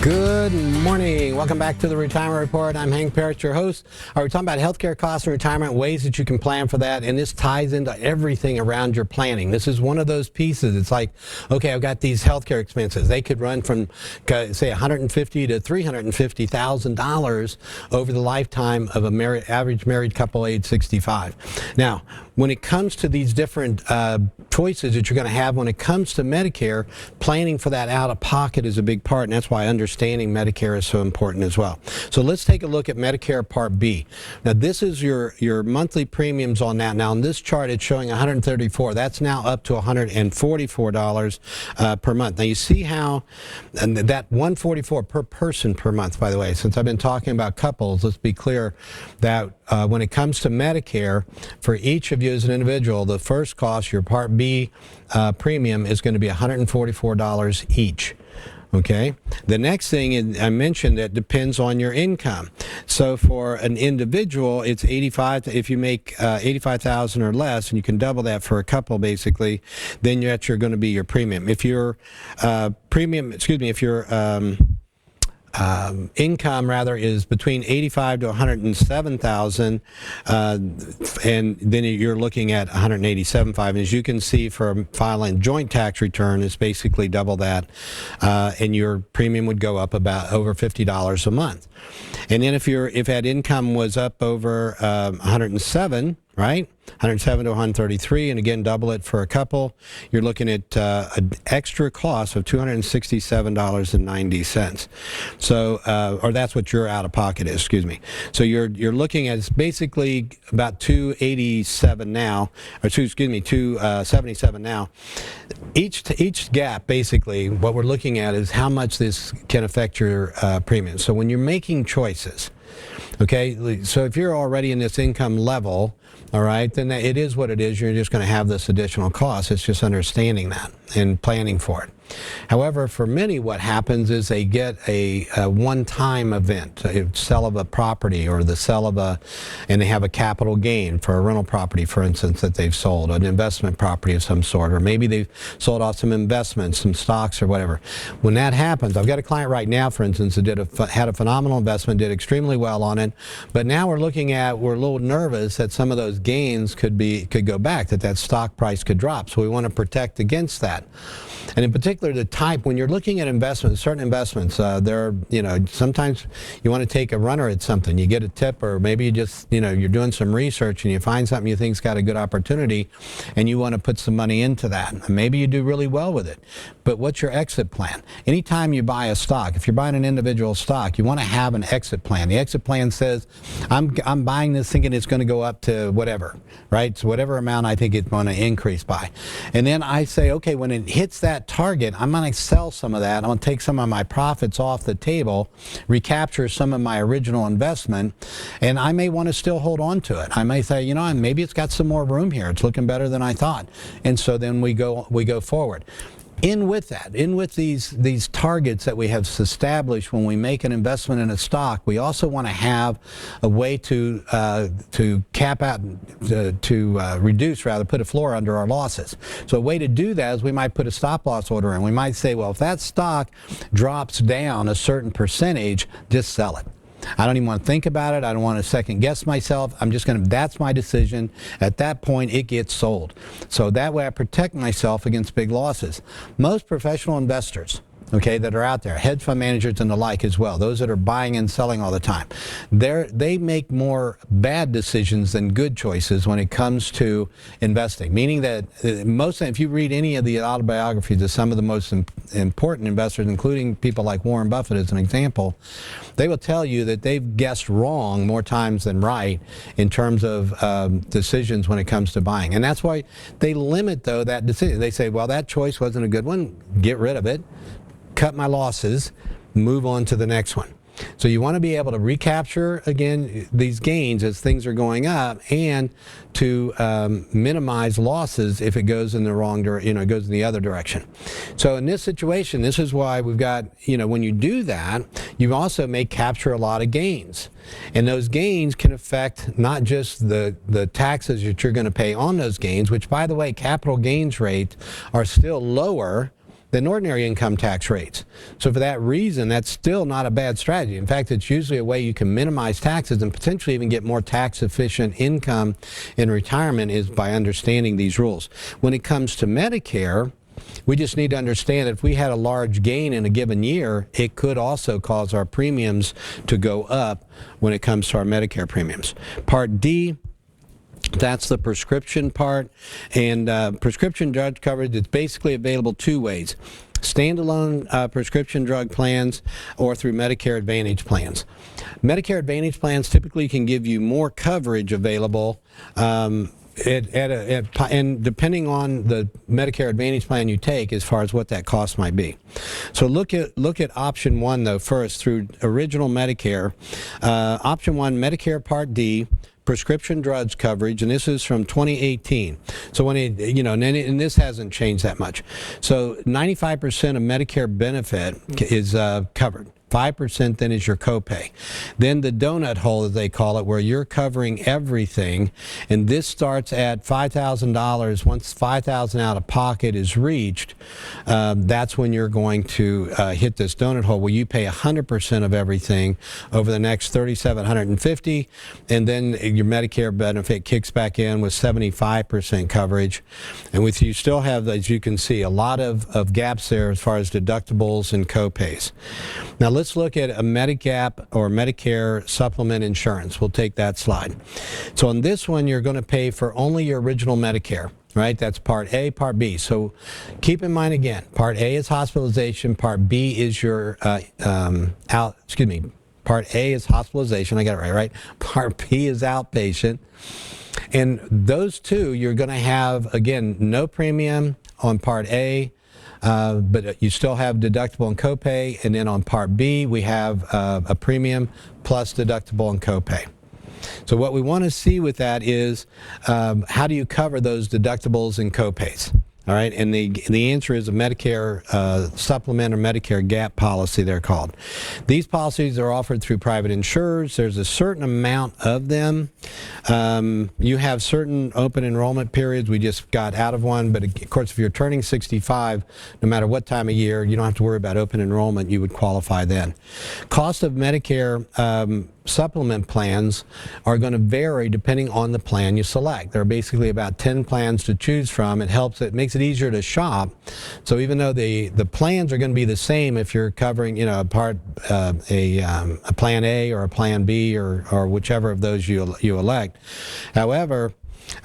Good morning. Welcome back to the Retirement Report. I'm Hank Parrott, your host. We're talking about healthcare costs and retirement, ways that you can plan for that, and this ties into everything around your planning. This is one of those pieces. It's like, okay, I've got these healthcare expenses. They could run from, say, $150,000 to $350,000 over the lifetime of average married couple age 65. Now, when it comes to these different choices that you're going to have when it comes to Medicare, planning for that out of pocket is a big part, and that's why understanding Medicare is so important as well. So let's take a look at Medicare Part B. Now this is your monthly premiums on that. Now on this chart it's showing $134. That's now up to $144 per month. Now you see how that $144 per person per month, by the way. Since I've been talking about couples, let's be clear that when it comes to Medicare, for each of you as an individual, the first cost, your Part B premium, is going to be $144 each. Okay. The next thing I mentioned, that depends on your income. So for an individual, it's 85. If you make 85,000 or less, and you can double that for a couple, basically, then that's going to be your premium. If your income rather is between 85 to 107,000, and then you're looking at 187.5. And as you can see, for filing joint tax return, it's basically double that, and your premium would go up about over $50 a month. And then if that income was up over 107, right? 107 to 133, and again, double it for a couple, you're looking at an extra cost of $267.90. So, or that's what your out-of-pocket is, excuse me. So you're looking at, it's basically about $287 now, or $277 now. Each gap, basically, what we're looking at is how much this can affect your premium. So when you're making choices, okay, so if you're already in this income level, all right, then it is what it is. You're just going to have this additional cost. It's just understanding that and planning for it. However, for many, what happens is they get a one-time event, a sell of a property or the sell of and they have a capital gain for a rental property, for instance, that they've sold, an investment property of some sort, or maybe they've sold off some investments, some stocks or whatever. When that happens, I've got a client right now, for instance, that had a phenomenal investment, did extremely well on it, but now we're a little nervous that some of those gains could go back, that stock price could drop. So we want to protect against that. And in particular, the type, when you're looking at investments, certain investments, sometimes you want to take a runner at something. You get a tip, or maybe you just, you're doing some research and you find something you think's got a good opportunity and you want to put some money into that. And maybe you do really well with it. But what's your exit plan? Anytime you buy a stock, if you're buying an individual stock, you want to have an exit plan. The exit plan says, I'm buying this thinking it's going to go up to whatever, right? So whatever amount I think it's going to increase by. And then I say, okay, when it hits that target, I'm going to sell some of that. I'm going to take some of my profits off the table, recapture some of my original investment, and I may want to still hold on to it. I may say, maybe it's got some more room here. It's looking better than I thought. And so then we go forward. In with these targets that we have established when we make an investment in a stock, we also want to have a way to cap out, reduce, put a floor under our losses. So a way to do that is we might put a stop loss order in. We might say, well, if that stock drops down a certain percentage, just sell it. I don't even want to think about it. I don't want to second guess myself. That's my decision. At that point, it gets sold. So that way I protect myself against big losses. Most professional investors, okay, that are out there, hedge fund managers and the like as well, those that are buying and selling all the time, they make more bad decisions than good choices when it comes to investing. Meaning that if you read any of the autobiographies of some of the most important investors, including people like Warren Buffett as an example, they will tell you that they've guessed wrong more times than right in terms of decisions when it comes to buying. And that's why they limit, though, that decision. They say, well, that choice wasn't a good one, get rid of it, cut my losses, move on to the next one. So you want to be able to recapture, again, these gains as things are going up, and to minimize losses if it goes in the wrong direction, it goes in the other direction. So in this situation, this is why we've got, when you do that, you also may capture a lot of gains. And those gains can affect not just the taxes that you're going to pay on those gains, which, by the way, capital gains rates are still lower than ordinary income tax rates. So for that reason, that's still not a bad strategy. In fact, it's usually a way you can minimize taxes and potentially even get more tax efficient income in retirement is by understanding these rules. When it comes to Medicare, we just need to understand if we had a large gain in a given year, it could also cause our premiums to go up when it comes to our Medicare premiums. Part D, that's the prescription part, and prescription drug coverage is basically available two ways: standalone prescription drug plans or through Medicare Advantage plans. Medicare Advantage plans typically can give you more coverage available, and depending on the Medicare Advantage plan you take as far as what that cost might be. So look at option one though first through original Medicare. Option one, Medicare Part D, prescription drugs coverage, and this is from 2018. So when it, and this hasn't changed that much. So 95% of Medicare benefit is covered. 5% then is your copay. Then the donut hole, as they call it, where you're covering everything, and this starts at $5,000. Once $5,000 out of pocket is reached, that's when you're going to hit this donut hole where you pay 100% of everything over the next $3,750, and then your Medicare benefit kicks back in with 75% coverage. And with you still have, as you can see, a lot of gaps there as far as deductibles and copays. Now let's look at a Medigap or Medicare Supplement insurance. We'll take that slide. So on this one, you're going to pay for only your original Medicare, right? That's Part A, Part B. So keep in mind again, Part A is hospitalization, Part B is your Part A is hospitalization, I got it right? Part B is outpatient. And those two, you're going to have, again, no premium on Part A, but you still have deductible and copay, and then on Part B we have a premium plus deductible and copay. So what we want to see with that is how do you cover those deductibles and copays? All right, and the answer is a Medicare Supplement or Medicare Gap policy, they're called. These policies are offered through private insurers. There's a certain amount of them. You have certain open enrollment periods. We just got out of one, but of course if you're turning 65, no matter what time of year, you don't have to worry about open enrollment. You would qualify then. Cost of Medicare supplement plans are going to vary depending on the plan you select. There are basically about 10 plans to choose from. It makes it easier to shop. So even though the plans are going to be the same if you're covering, a plan A or a plan B or whichever of those you elect. However,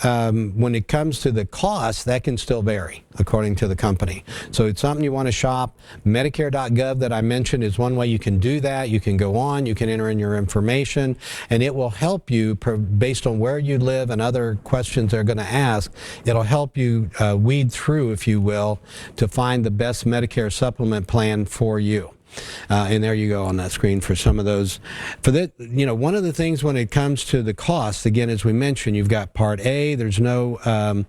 when it comes to the cost, that can still vary according to the company. So it's something you want to shop. Medicare.gov that I mentioned is one way you can do that. You can go on, you can enter in your information, and it will help you based on where you live and other questions they're going to ask. It'll help you weed through, if you will, to find the best Medicare supplement plan for you. And there you go on that screen for some of those. For that, one of the things when it comes to the cost, again, as we mentioned, you've got Part A, there's no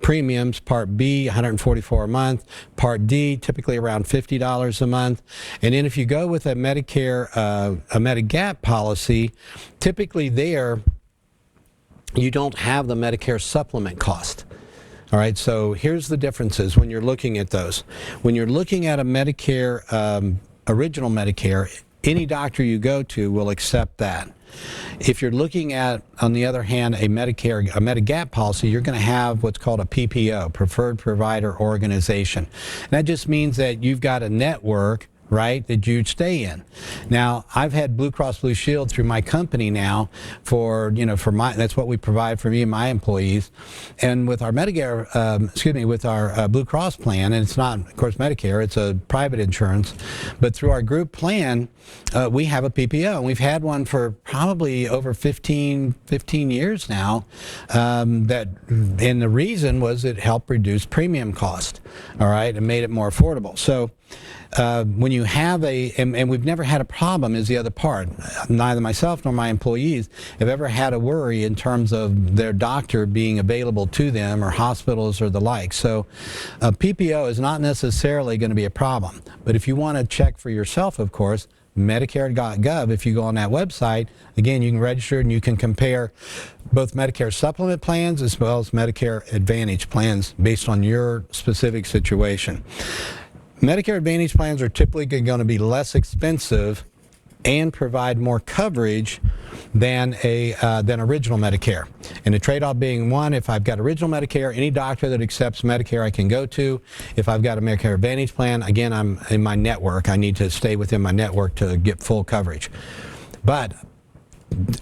premiums. Part B, $144 a month. Part D, typically around $50 a month. And then if you go with a Medicare, a Medigap policy, typically there, you don't have the Medicare supplement cost. All right, so here's the differences when you're looking at those. When you're looking at a Medicare, original Medicare, any doctor you go to will accept that. If you're looking at, on the other hand, a Medigap policy, you're going to have what's called a PPO, Preferred Provider Organization. And that just means that you've got a network, right, that you'd stay in. Now, I've had Blue Cross Blue Shield through my company now for that's what we provide for me and my employees. And with our Medicare, with our Blue Cross plan, and it's not, of course, Medicare, it's a private insurance, but through our group plan, we have a PPO, and we've had one for probably over 15 years now. And the reason was it helped reduce premium cost, all right, and made it more affordable. So when you have and we've never had a problem is the other part. Neither myself nor my employees have ever had a worry in terms of their doctor being available to them or hospitals or the like. So PPO is not necessarily going to be a problem. But if you want to check for yourself, of course, Medicare.gov, if you go on that website, again, you can register and you can compare both Medicare supplement plans as well as Medicare Advantage plans based on your specific situation. Medicare Advantage plans are typically going to be less expensive and provide more coverage than original Medicare. And the trade-off being, one, if I've got original Medicare, any doctor that accepts Medicare I can go to. If I've got a Medicare Advantage plan, again, I'm in my network. I need to stay within my network to get full coverage. But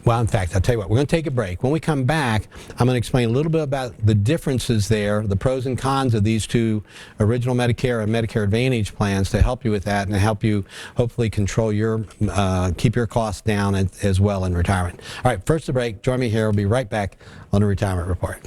well, in fact, I'll tell you what, we're going to take a break. When we come back, I'm going to explain a little bit about the differences there, the pros and cons of these two original Medicare and Medicare Advantage plans to help you with that and to help you hopefully control your, keep your costs down as well in retirement. All right, first the break. Join me here. We'll be right back on the Retirement Report.